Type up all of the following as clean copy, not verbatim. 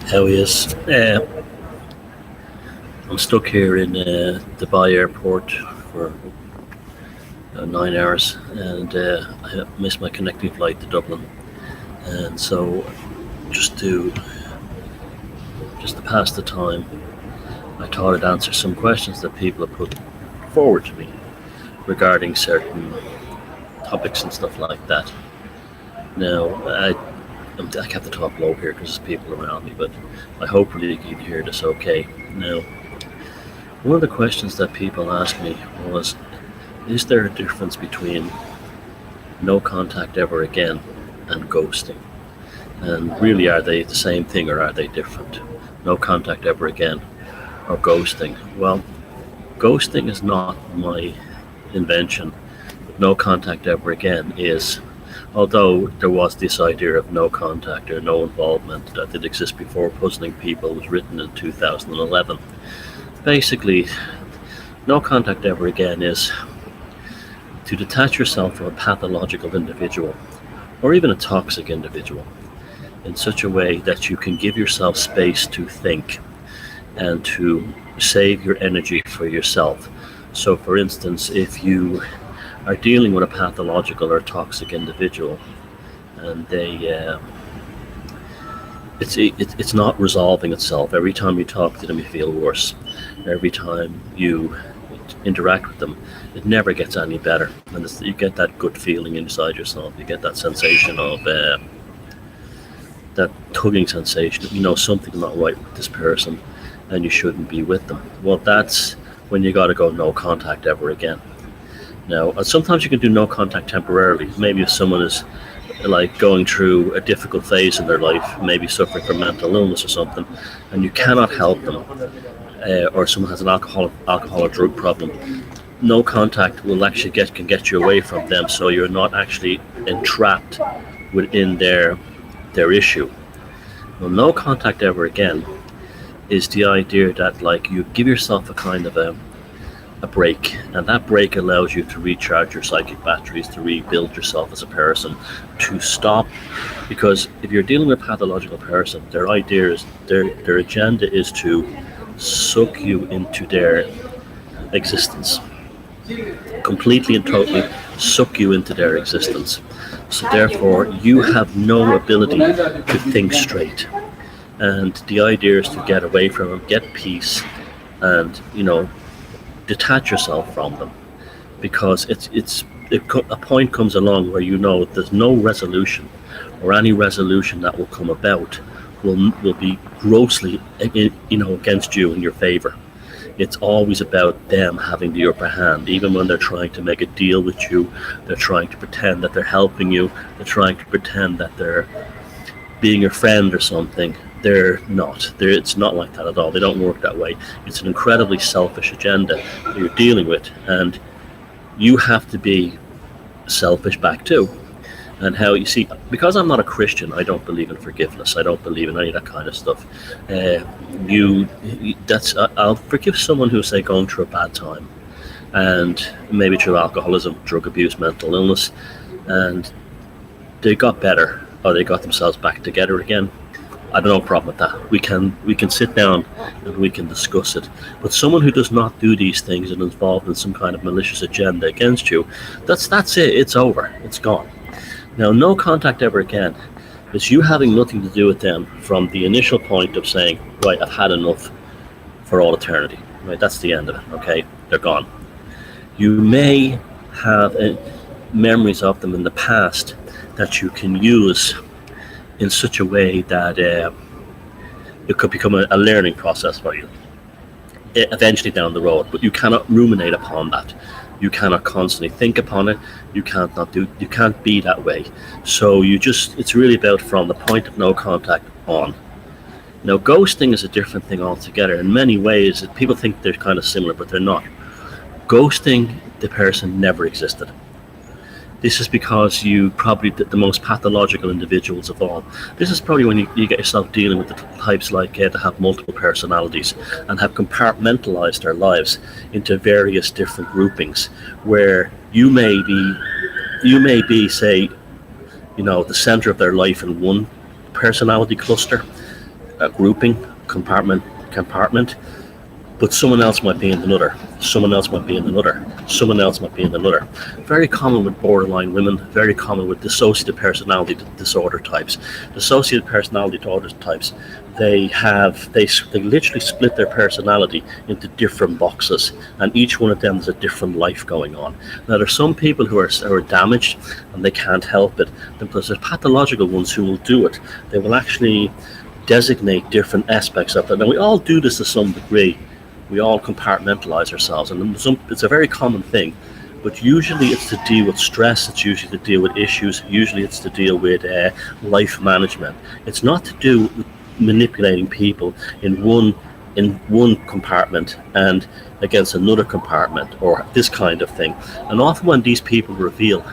How is? I'm stuck here in Dubai airport for 9 hours, and I missed my connecting flight to Dublin. And so, just to pass the time, I thought I'd answer some questions that people have put forward to me regarding certain topics and stuff like that. Now, I kept the top low here because there's people around me, but I hope you can hear this okay. Now, one of the questions that people asked me was, is there a difference between no contact ever again and ghosting? And really, are they the same thing or are they different? No contact ever again or ghosting? Well, ghosting is not my invention. No contact ever again is. Although there was this idea of no contact or no involvement that did exist before puzzling people, was written in 2011. Basically, no contact ever again is to detach yourself from a pathological individual or even a toxic individual in such a way that you can give yourself space to think and to save your energy for yourself. So for instance, if you are dealing with a pathological or toxic individual and it's not resolving itself. Every time you talk to them you feel worse. Every time you interact with them it never gets any better, and you get that good feeling inside yourself. You get that sensation of that tugging sensation, you know something's not right with this person and you shouldn't be with them. Well, that's when you got to go no contact ever again. Now, sometimes you can do no contact temporarily. Maybe if someone is like going through a difficult phase in their life, maybe suffering from mental illness or something, and you cannot help them, or someone has an alcohol or drug problem, no contact will actually can get you away from them, so you're not actually entrapped within their issue. Well, no contact ever again is the idea that like you give yourself a kind of a break, and that break allows you to recharge your psychic batteries, to rebuild yourself as a person, to stop, because if you're dealing with a pathological person, their idea is their agenda is to suck you into their existence, completely and totally suck you into their existence. So therefore you have no ability to think straight, and the idea is to get away from them, get peace, and detach yourself from them, because a point comes along where there's no resolution, or any resolution that will come about will be grossly against you in your favor. It's always about them having the upper hand. Even when they're trying to make a deal with you, they're trying to pretend that they're helping you, they're trying to pretend that they're being your friend or something. They're not. It's not like that at all. They don't work that way. It's an incredibly selfish agenda that you're dealing with, and you have to be selfish back too. And how you see, because I'm not a Christian, I don't believe in forgiveness. I don't believe in any of that kind of stuff. I'll forgive someone who's say going through a bad time, and maybe through alcoholism, drug abuse, mental illness, and they got better, or they got themselves back together again. I have no problem with that. We can sit down and we can discuss it. But someone who does not do these things and is involved in some kind of malicious agenda against you, that's it. It's over. It's gone. Now, no contact ever again is you having nothing to do with them from the initial point of saying, right, I've had enough for all eternity. Right, that's the end of it. Okay, they're gone. You may have memories of them in the past that you can use in such a way that it could become a learning process for you eventually down the road, but you cannot ruminate upon that. You cannot constantly think upon it. You can't be that way. So it's really about from the point of no contact on. Now, ghosting is a different thing altogether. In many ways, people think they're kind of similar, but they're not. Ghosting, the person never existed. This is because you probably the most pathological individuals of all. This is probably when you get yourself dealing with the types like that have multiple personalities and have compartmentalized their lives into various different groupings, where you may be say, the center of their life in one personality cluster, a grouping, compartment, but someone else might be in another, someone else might be in another, someone else might be in another. Very common with borderline women, very common with dissociative personality disorder types. Dissociative personality disorder types, they literally split their personality into different boxes, and each one of them has a different life going on. Now, there's some people who are damaged and they can't help it, because there's pathological ones who will do it. They will actually designate different aspects of it. And we all do this to some degree. We all compartmentalize ourselves, and it's a very common thing. But usually it's to deal with stress, it's usually to deal with issues, usually it's to deal with life management. It's not to do with manipulating people in one compartment and against another compartment or this kind of thing. And often when these people reveal,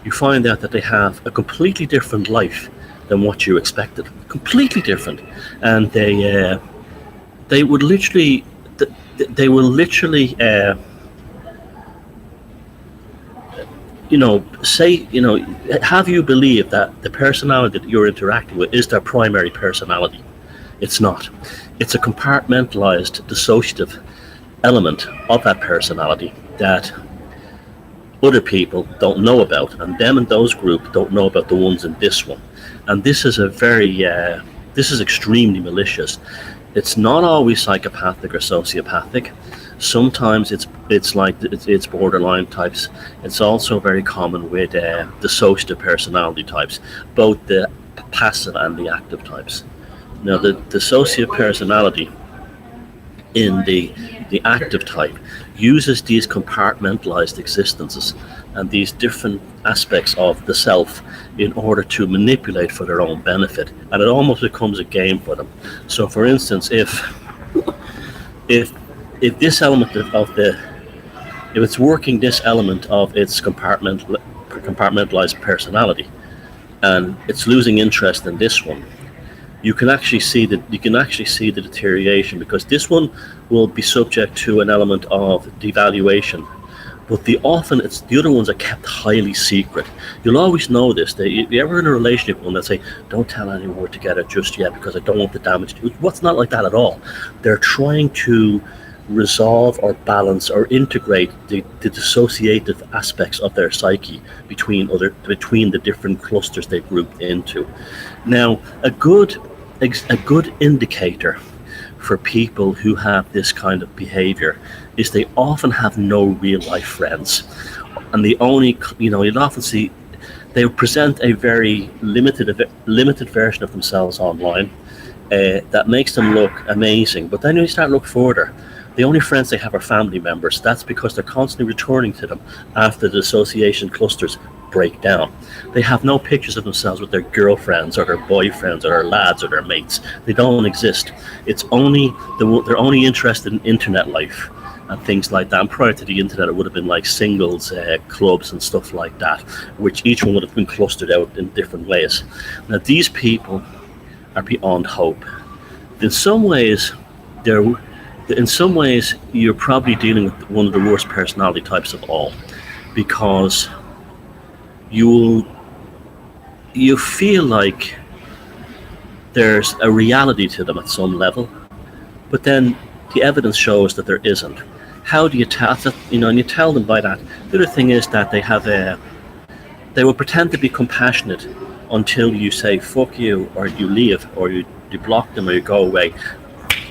you find out that they have a completely different life than what you expected. Completely different. And they will literally have you believe that the personality that you're interacting with is their primary personality. It's not. It's a compartmentalized, dissociative element of that personality that other people don't know about, and them in those groups don't know about the ones in this one. And this is this is extremely malicious. It's not always psychopathic or sociopathic. Sometimes it's borderline types. It's also very common with dissociative personality types, both the passive and the active types. Now, the dissociative personality in the active type uses these compartmentalized existences and these different aspects of the self in order to manipulate for their own benefit, and it almost becomes a game for them. So, for instance, if this element if it's working this element of its compartmentalized personality, and it's losing interest in this one, you can actually see the deterioration, because this one will be subject to an element of devaluation. But the other ones are kept highly secret. You'll always know this. If you're ever in a relationship with one, they'll say, "Don't tell anyone we're together just yet because I don't want the damage." What's not like that at all. They're trying to resolve or balance or integrate the dissociative aspects of their psyche between the different clusters they grouped into. Now, a good indicator for people who have this kind of behavior is they often have no real life friends, and you'll often see they present a very limited version of themselves online that makes them look amazing. But then you start to look further, the only friends they have are family members. That's because they're constantly returning to them after the dissociation clusters break down. They have no pictures of themselves with their girlfriends or their boyfriends or their lads or their mates. They don't exist. It's only they're only interested in internet life and things like that. And prior to the internet, it would have been like singles clubs and stuff like that, which each one would have been clustered out in different ways. Now, these people are beyond hope. In some ways, you're probably dealing with one of the worst personality types of all, because you feel like there's a reality to them at some level, but then the evidence shows that there isn't. How do you tell that? And you tell them by that. The other thing is that they will pretend to be compassionate until you say "fuck you" or you leave or you block them or you go away.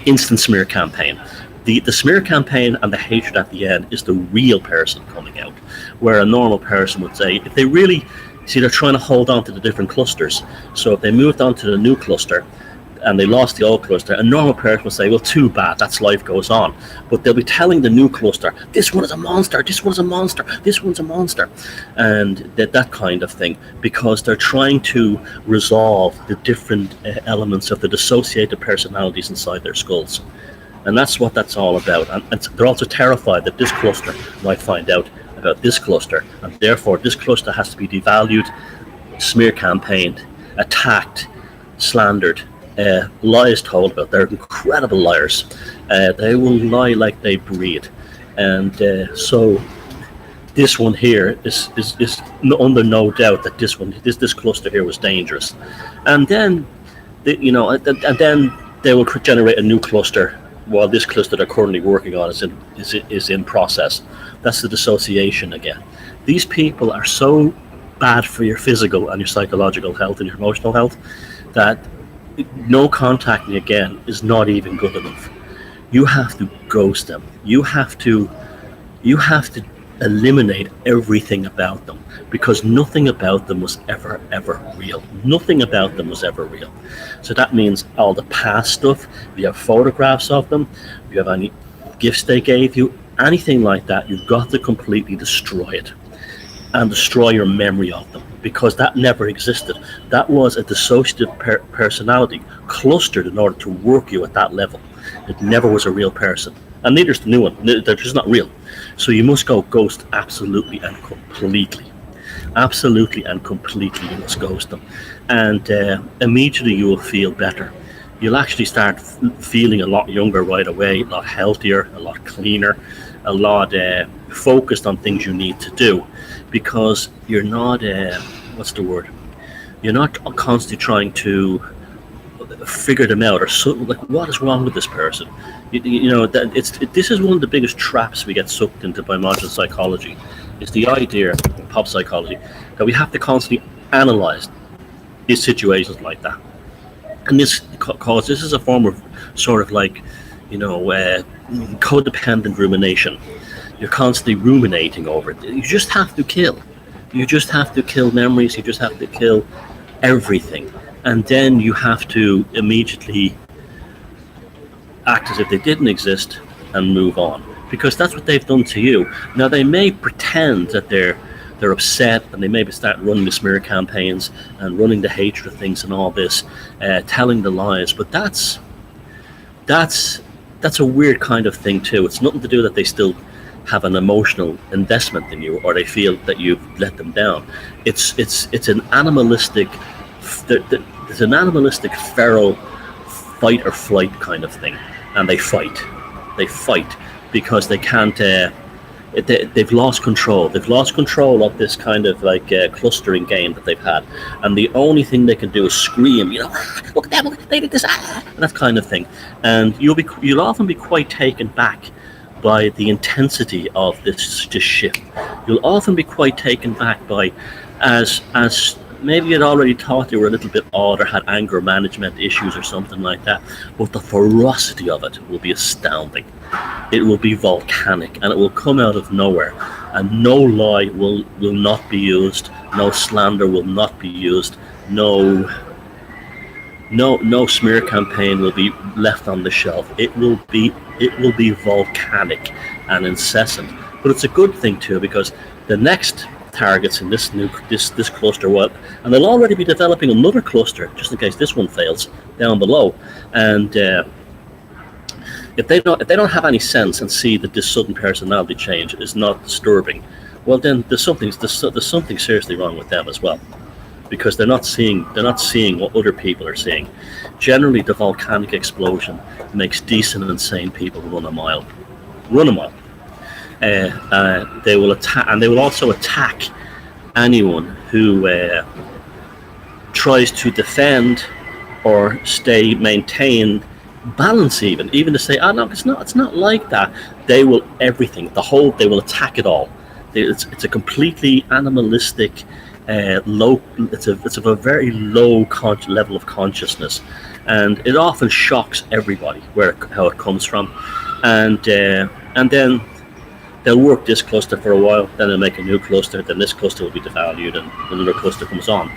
Instant smear campaign. The smear campaign and the hatred at the end is the real person coming out, where a normal person would say, if they really see, they're trying to hold on to the different clusters. So if they moved on to the new cluster and they lost the old cluster, a normal person would say, well, too bad, that's life goes on. But they'll be telling the new cluster, this one is a monster, this one's a monster, this one's a monster, and that kind of thing, because they're trying to resolve the different elements of the dissociated personalities inside their skulls. And that's what that's all about. And they're also terrified that this cluster might find out about this cluster, and therefore this cluster has to be devalued, smear campaigned, attacked, slandered, lies told about. They're incredible liars. They will lie like they breathe. And so this one here is under no doubt that this cluster here was dangerous. And then, and then they will generate a new cluster while this cluster they're currently working on is in process. That's the dissociation again. These people are so bad for your physical and your psychological health and your emotional health that no contacting again is not even good enough. You have to ghost them. You have to eliminate everything about them, because nothing about them was ever real. Nothing about them was ever real. So that means all the past stuff, if you have photographs of them, if you have any gifts they gave you, anything like that, you've got to completely destroy it and destroy your memory of them, because that never existed. That was a dissociative personality clustered in order to work you at that level. It never was a real person, and neither is the new one. They're just not real. So you must go ghost absolutely and completely. Absolutely and completely, you must ghost them, and immediately you will feel better. You'll actually start feeling a lot younger right away, a lot healthier, a lot cleaner, a lot focused on things you need to do, because you're not you're not constantly trying to figure them out, or so, like, what is wrong with this person. You know that this is one of the biggest traps we get sucked into by modern psychology. Is the idea, pop psychology, that we have to constantly analyze these situations like that, and this is a form of sort of like, codependent rumination. You're constantly ruminating over it. You just have to kill. You just have to kill memories. You just have to kill everything, and then you have to immediately act as if they didn't exist and move on, because that's what they've done to you. Now they may pretend that they're upset, and they maybe start running the smear campaigns and running the hatred of things and all this, telling the lies, but that's a weird kind of thing too. It's nothing to do that they still have an emotional investment in you, or they feel that you've let them down. It's an animalistic, there's an animalistic feral fight or flight kind of thing, and they fight because they can't. They've lost control. They've lost control of this kind of like clustering game that they've had, and the only thing they can do is scream. Look at them! They did this, and that kind of thing. And you'll often be quite taken back by the intensity of this shift. You'll often be quite taken back by, as maybe you'd already thought they were a little bit odd or had anger management issues or something like that, but the ferocity of it will be astounding. It will be volcanic, and it will come out of nowhere, and no lie will not be used, no slander will not be used, no smear campaign will be left on the shelf. It will be volcanic and incessant. But it's a good thing too, because the next targets in this cluster will, and they'll already be developing another cluster just in case this one fails down below. And if they don't have any sense and see that this sudden personality change is not disturbing, well then there's something seriously wrong with them as well, because they're not seeing what other people are seeing. Generally, the volcanic explosion makes decent and sane people run a mile. They will attack, and they will also attack anyone who tries to defend or maintain balance, even to say, oh no, it's not like that. They will they will attack it all. It's a completely animalistic, low. It's of a very low level of consciousness, and it often shocks everybody how it comes from, and then they'll work this cluster for a while, then they'll make a new cluster, then this cluster will be devalued, and another cluster comes on.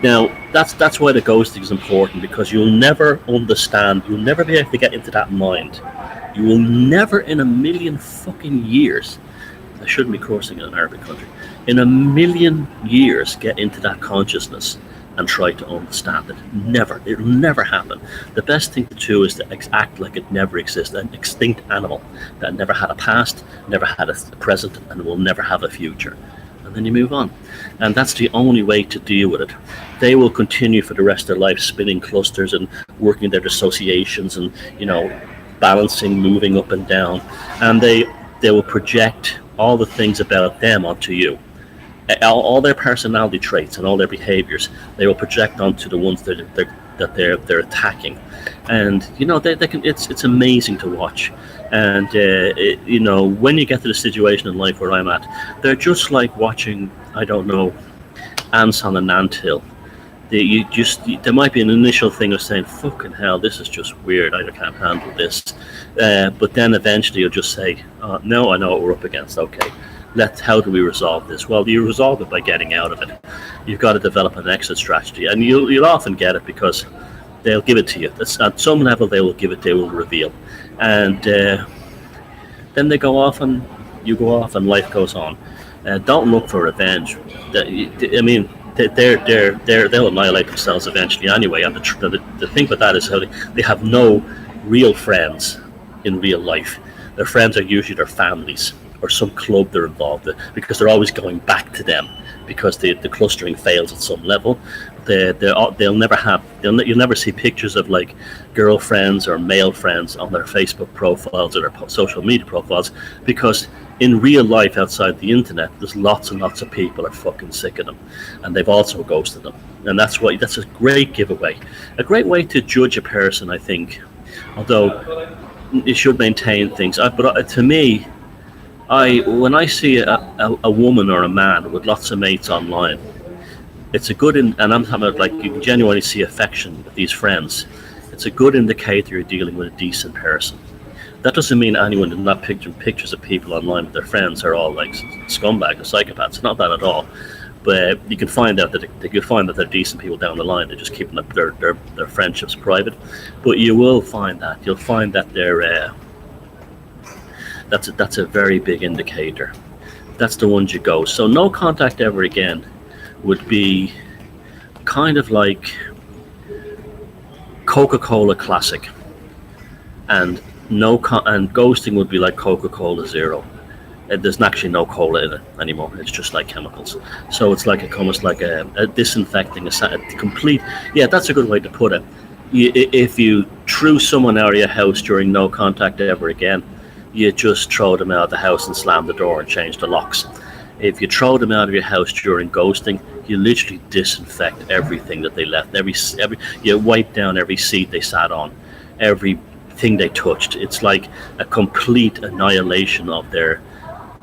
Now, that's why the ghosting is important, because you'll never understand, you'll never be able to get into that mind. You will never in a million fucking years, I shouldn't be cursing in an Arabic country, in a million years get into that consciousness and try to understand it. Never. It'll never happen. The best thing to do is to act like it never exists, an extinct animal that never had a past, never had a present, and will never have a future. And then you move on. And that's the only way to deal with it. They will continue for the rest of their life spinning clusters and working their dissociations and, balancing, moving up and down. And they will project all the things about them onto you. All their personality traits and all their behaviors, they will project onto the ones that they're attacking. and they can. It's amazing to watch, and when you get to the situation in life where I'm at, they're just like watching, I don't know, ants on an anthill. There might be an initial thing of saying, fucking hell, this is just weird, I can't handle this, but then eventually you'll just say, no, I know what we're up against. Okay, how do we resolve this? Well, you resolve it by getting out of it. You've got to develop an exit strategy, and you'll often get it because they'll give it to you. At some level they will reveal, and then they go off and you go off and life goes on. Don't look for revenge. I mean, they'll annihilate themselves eventually anyway. And the thing with that is how they have no real friends in real life. Their friends are usually their families or some club they're involved in, because they're always going back to them because the clustering fails at some level. You'll never see pictures of like girlfriends or male friends on their Facebook profiles or their social media profiles, because in real life outside the internet, there's lots and lots of people are fucking sick of them, and they've also ghosted them. And that's a great giveaway, a great way to judge a person, I think. Although you should maintain things, but to me, when I see a woman or a man with lots of mates online, it's a good, and I'm talking about like you can genuinely see affection with these friends. It's a good indicator you're dealing with a decent person. That doesn't mean anyone in that pictures of people online with their friends are all like scumbags or psychopaths. It's not that at all. But you can find out that they're decent people down the line. They're just keeping their friendships private. But you'll find that they're that's a very big indicator. That's the ones you go. So no contact ever again would be kind of like Coca-Cola Classic, and ghosting would be like Coca-Cola Zero. There's actually no cola in it anymore. It's just like chemicals. So it's like almost like a disinfecting, a complete. Yeah, that's a good way to put it. If you threw someone out of your house during no contact ever again, you just throw them out of the house and slam the door and change the locks. If you throw them out of your house during ghosting, you literally disinfect everything that they left. You wipe down every seat they sat on, everything they touched. It's like a complete annihilation of their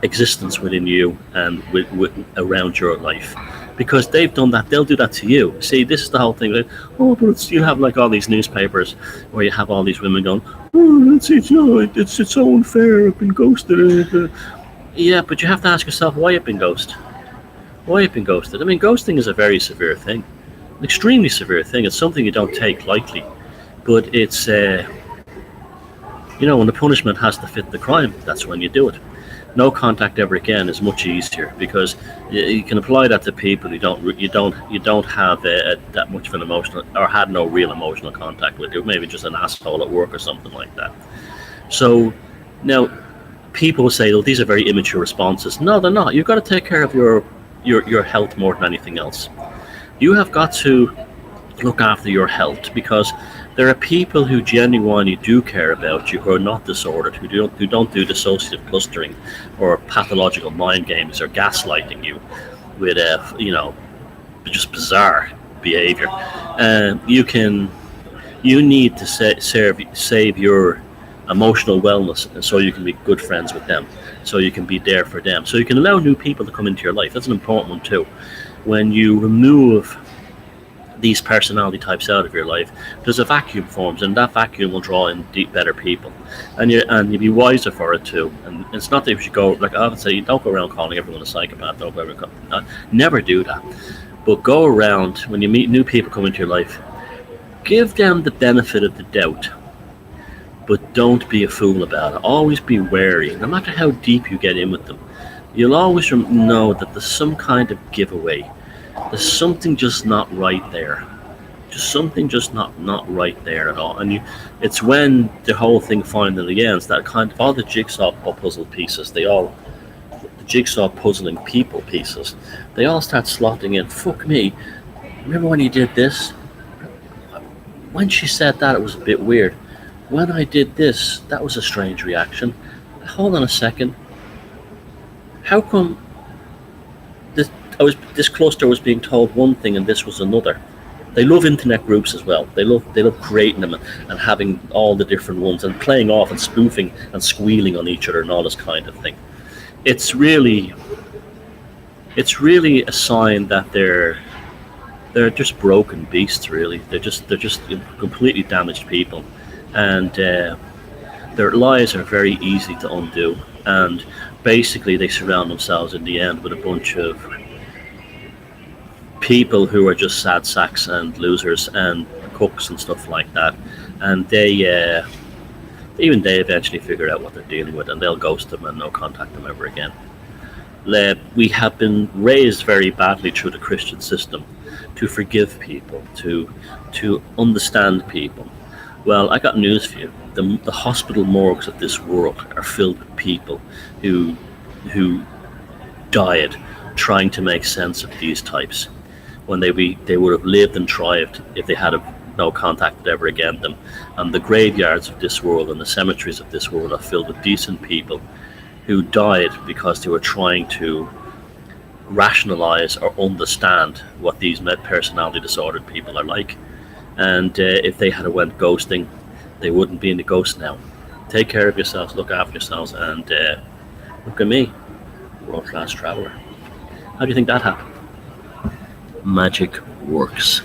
existence within you and around your life, because they've done that. They'll do that to you. See, this is the whole thing. Like, but you have like all these newspapers where you have all these women going, it's so unfair. I've been ghosted. Yeah, but you have to ask yourself why you've been ghosted. Why you've been ghosted? I mean, ghosting is a very severe thing, an extremely severe thing. It's something you don't take lightly, but it's when the punishment has to fit the crime, that's when you do it. No contact ever again is much easier, because you can apply that to people you don't have that much of an emotional, or had no real emotional contact with. You're maybe just an asshole at work or something like that. So now people will say, "Oh, these are very immature responses." No, they're not. You've got to take care of your health more than anything else. You have got to look after your health, because there are people who genuinely do care about you, who are not disordered, who don't do dissociative clustering or pathological mind games or gaslighting you with just bizarre behavior. You need to save your emotional wellness, so you can be good friends with them, so you can be there for them, so you can allow new people to come into your life. That's an important one too. When you remove these personality types out of your life, there's a vacuum forms, and that vacuum will draw in better people, and you'll be wiser for it too. And it's not that you should go, like I would say, you don't go around calling everyone a psychopath. Never do that. But go around, when you meet new people come into your life, give them the benefit of the doubt, but don't be a fool about it. Always be wary. No matter how deep you get in with them, you'll always know that there's some kind of giveaway. There's something just not right there. Just something just not right there at all. And it's when the whole thing finally ends, that kind of all the jigsaw puzzle pieces, the jigsaw puzzling people pieces, they all start slotting in. Fuck me. Remember when you did this? When she said that, it was a bit weird. When I did this, that was a strange reaction. Hold on a second. How come this cluster was being told one thing and this was another? They love internet groups as well. They love creating them and having all the different ones and playing off and spoofing and squealing on each other and all this kind of thing. It's really a sign that they're just broken beasts. Really, they're just completely damaged people, and their lives are very easy to undo. And basically, they surround themselves in the end with a bunch of people who are just sad sacks and losers and cooks and stuff like that, and they eventually figure out what they're dealing with, and they'll ghost them and no contact them ever again. We have been raised very badly through the Christian system to forgive people, to understand people. Well, I got news for you. The hospital morgues of this world are filled with people who died trying to make sense of these types, when they would have lived and thrived if they had no contact ever again them. And the graveyards of this world and the cemeteries of this world are filled with decent people who died because they were trying to rationalize or understand what these personality disordered people are like. And if they had went ghosting, they wouldn't be in the ghost now. Take care of yourselves, look after yourselves, and look at me, world-class traveler. How do you think that happened? Magic works.